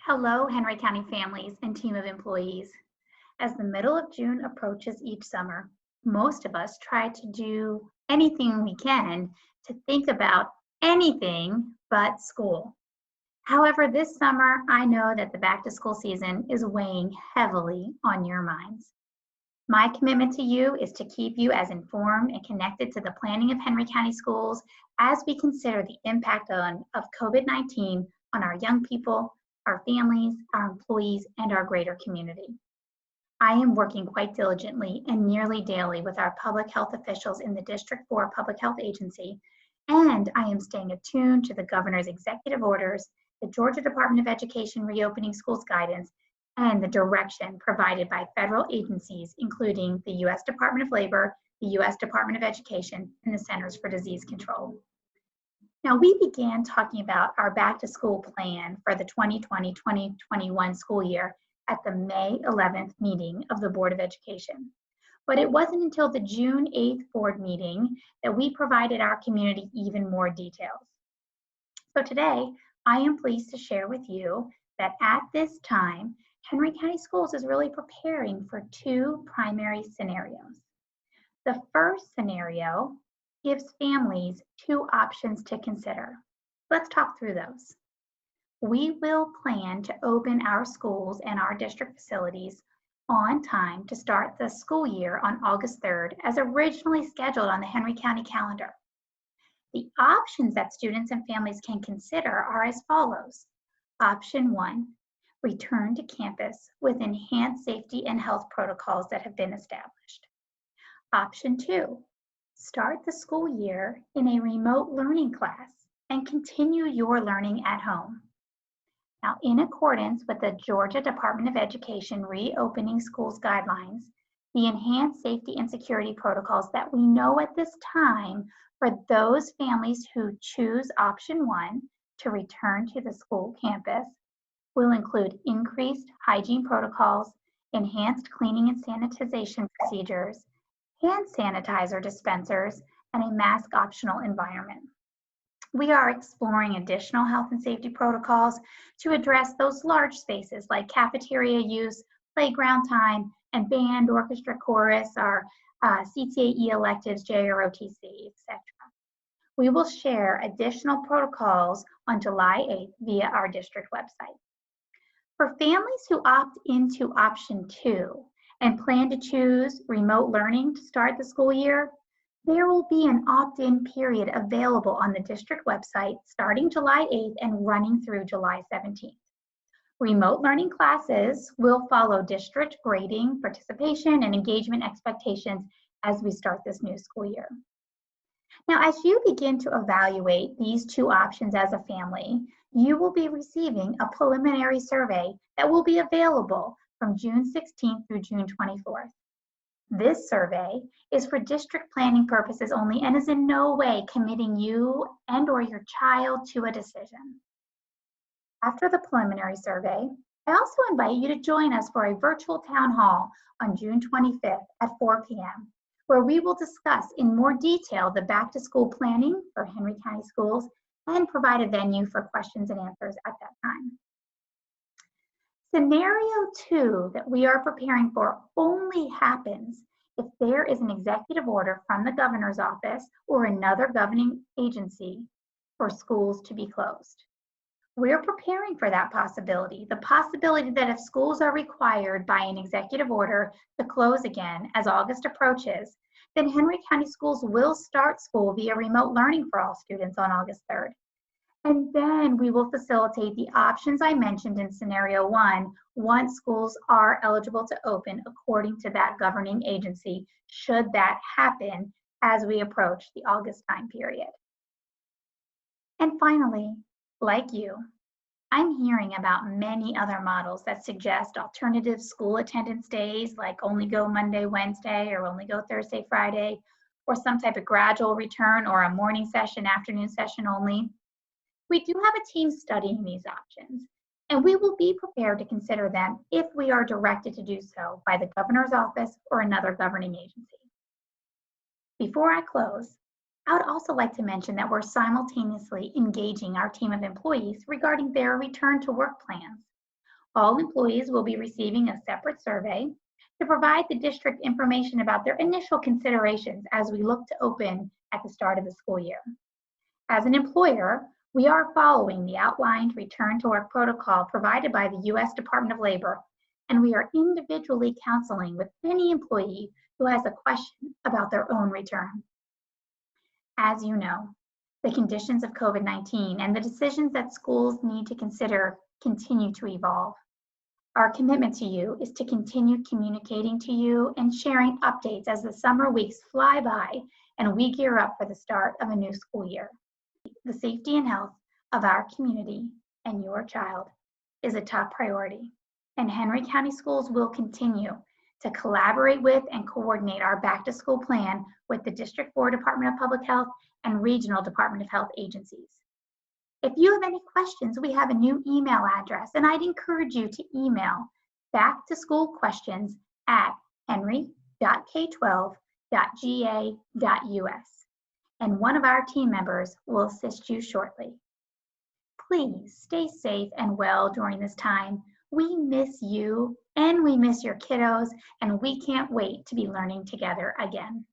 Hello, Henry County families and team of employees. As the middle of June approaches each summer, most of us try to do anything we can to think about anything but school. However, this summer, I know that the back to school season is weighing heavily on your minds. My commitment to you is to keep you as informed and connected to the planning of Henry County schools as we consider the impact of COVID-19 on our young people, our families, our employees, and our greater community. I am working quite diligently and nearly daily with our public health officials in the District 4 Public Health Agency, and I am staying attuned to the governor's executive orders, the Georgia Department of Education reopening schools guidance, and the direction provided by federal agencies, including the U.S. Department of Labor, the U.S. Department of Education, and the Centers for Disease Control. Now, we began talking about our back to school plan for the 2020-2021 school year at the May 11th meeting of the Board of Education. But it wasn't until the June 8th board meeting that we provided our community even more details. So today, I am pleased to share with you that at this time, Henry County Schools is really preparing for two primary scenarios. The first scenario gives families two options to consider. Let's talk through those. We will plan to open our schools and our district facilities on time to start the school year on August 3rd as originally scheduled on the Henry County calendar. The options that students and families can consider are as follows. Option 1, return to campus with enhanced safety and health protocols that have been established. Option 2, start the school year in a remote learning class and continue your learning at home. Now, in accordance with the Georgia Department of Education reopening schools guidelines, the enhanced safety and security protocols that we know at this time for those families who choose option 1 to return to the school campus will include increased hygiene protocols, enhanced cleaning and sanitization procedures, hand sanitizer dispensers, and a mask optional environment. We are exploring additional health and safety protocols to address those large spaces like cafeteria use, playground time, and band, orchestra, chorus, our CTAE electives, JROTC, etc. We will share additional protocols on July 8th via our district website. For families who opt into option 2 and plan to choose remote learning to start the school year, there will be an opt-in period available on the district website starting July 8th and running through July 17th. Remote learning classes will follow district grading, participation, and engagement expectations as we start this new school year. Now, as you begin to evaluate these two options as a family, you will be receiving a preliminary survey that will be available from June 16th through June 24th. This survey is for district planning purposes only and is in no way committing you and or your child to a decision. After the preliminary survey, I also invite you to join us for a virtual town hall on June 25th at 4 p.m., where we will discuss in more detail the back to school planning for Henry County Schools and provide a venue for questions and answers at that time. Scenario 2 that we are preparing for only happens if there is an executive order from the governor's office or another governing agency for schools to be closed. We're preparing for that possibility, the possibility that if schools are required by an executive order to close again as August approaches, then Henry County Schools will start school via remote learning for all students on August 3rd. And then we will facilitate the options I mentioned in scenario 1 once schools are eligible to open according to that governing agency, should that happen as we approach the August time period. And finally, like you, I'm hearing about many other models that suggest alternative school attendance days, like only go Monday, Wednesday, or only go Thursday, Friday, or some type of gradual return or a morning session, afternoon session only. We do have a team studying these options, and we will be prepared to consider them if we are directed to do so by the governor's office or another governing agency. Before I close, I would also like to mention that we're simultaneously engaging our team of employees regarding their return to work plans. All employees will be receiving a separate survey to provide the district information about their initial considerations as we look to open at the start of the school year. As an employer, we are following the outlined return to work protocol provided by the U.S. Department of Labor, and we are individually counseling with any employee who has a question about their own return. As you know, the conditions of COVID-19 and the decisions that schools need to consider continue to evolve. Our commitment to you is to continue communicating to you and sharing updates as the summer weeks fly by and we gear up for the start of a new school year. The safety and health of our community and your child is a top priority, and Henry County Schools will continue to collaborate with and coordinate our back to school plan with the District 4 Department of Public Health and Regional Department of Health agencies. If you have any questions, we have a new email address, and I'd encourage you to email backtoschoolquestions@henry.k12.ga.us, and one of our team members will assist you shortly. Please stay safe and well during this time. We miss you and we miss your kiddos, and we can't wait to be learning together again.